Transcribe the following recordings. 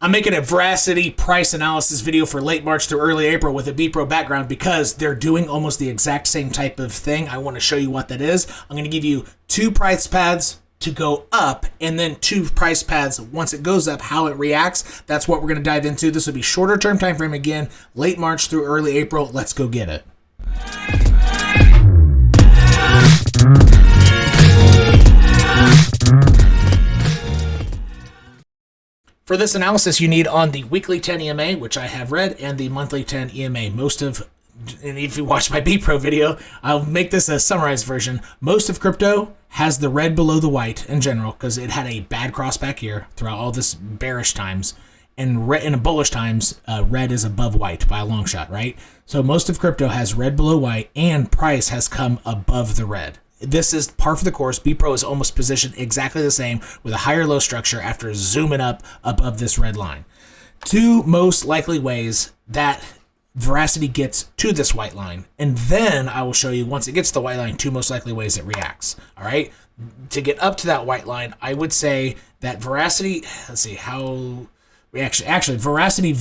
I'm making a Verasity price analysis video for late March through early April with a BPro background because they're doing almost the exact same type of thing. I want to show you what that is. I'm going to give you 2 price paths to go up and then 2 price paths once it goes up, how it reacts. That's what we're going to dive into. This will be shorter term time frame again, late March through early April. Let's go get it. For this analysis, you need on the weekly 10 EMA, which I have read, and the monthly 10 EMA. And if you watch my BPro video, I'll make this a summarized version. Most of crypto has the red below the white in general because it had a bad cross back here throughout all this bearish times. And in bullish times, red is above white by a long shot, right? So most of crypto has red below white and price has come above the red. This is par for the course. BPro is almost positioned exactly the same with a higher low structure after zooming up above this red line. 2 most likely ways that Verasity gets to this white line. And then I will show you, once it gets to the white line, 2 most likely ways it reacts. All right? To get up to that white line, I would say that Verasity, let's see, how reaction. Actually, Verasity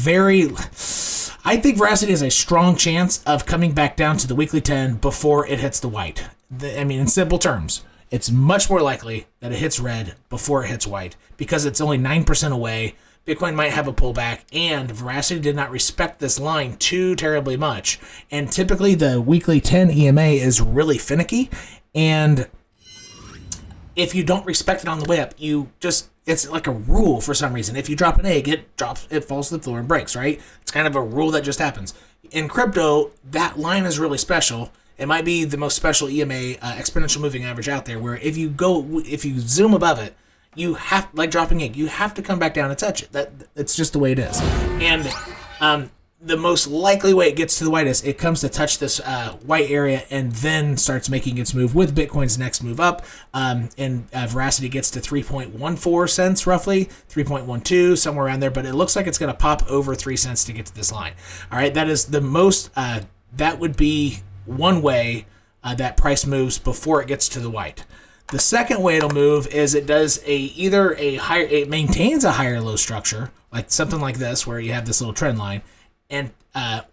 I think Verasity has a strong chance of coming back down to the weekly 10 before it hits the white. In simple terms, it's much more likely that it hits red before it hits white because it's only 9% away. Bitcoin might have a pullback, and Verasity did not respect this line too terribly much. And typically, the weekly 10 EMA is really finicky, and if you don't respect it on the way up, it's like a rule for some reason. If you drop an egg, it falls to the floor and breaks, right? It's kind of a rule that just happens. In crypto, that line is really special. It might be the most special EMA, exponential moving average out there, where if you zoom above it, you have, like dropping egg, you have to come back down and touch it. It's just the way it is. And the most likely way it gets to the white is it comes to touch this white area and then starts making its move with Bitcoin's next move up. And Verasity gets to 3.14 cents roughly, 3.12, somewhere around there. But it looks like it's going to pop over 3 cents to get to this line. All right, that is the most, that would be one way that price moves before it gets to the white. The second way it'll move is it does it maintains a higher low structure, like something like this, where you have this little trend line, and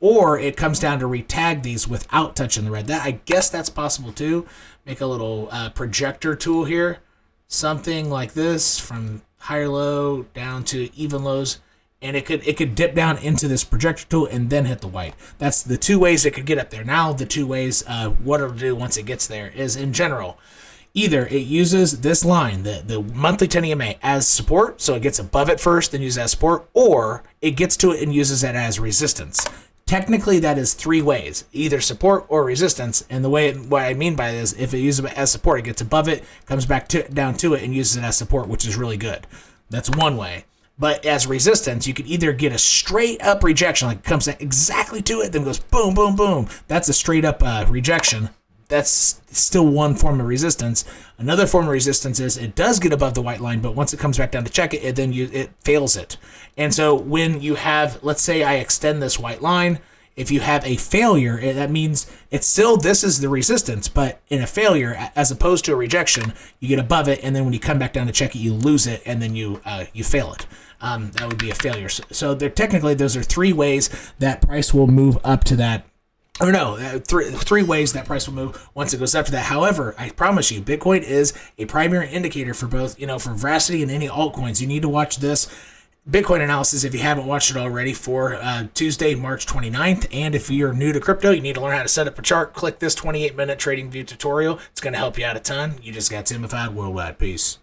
or it comes down to retag these without touching the red. I guess that's possible too. Make a little projector tool here, something like this, from higher low down to even lows. And it could dip down into this projector tool and then hit the white. That's the 2 ways it could get up there. Now the 2 ways, what it'll do once it gets there is, in general, either it uses this line, the monthly 10 EMA, as support, so it gets above it first, then uses it as support, or it gets to it and uses it as resistance. Technically, that is 3 ways, either support or resistance. And what I mean by this, if it uses it as support, it gets above it, comes back down to it, and uses it as support, which is really good. That's one way. But as resistance, you could either get a straight up rejection, like it comes exactly to it, then goes boom, boom, boom. That's a straight up rejection. That's still one form of resistance. Another form of resistance is it does get above the white line, but once it comes back down to check it, it fails it. And so when you have, let's say I extend this white line, if you have a failure, that means this is the resistance, but in a failure, as opposed to a rejection, you get above it, and then when you come back down to check it, you lose it, and then you fail it. That would be a failure. So technically, those are 3 ways that price will move up to that. Or no, 3 ways that price will move once it goes up to that. However, I promise you, Bitcoin is a primary indicator for both, for Verasity and any altcoins. You need to watch this Bitcoin analysis if you haven't watched it already for Tuesday, March 29th. And if you're new to crypto, you need to learn how to set up a chart. Click this 28-minute trading view tutorial. It's going to help you out a ton. You just got simplified worldwide. Peace.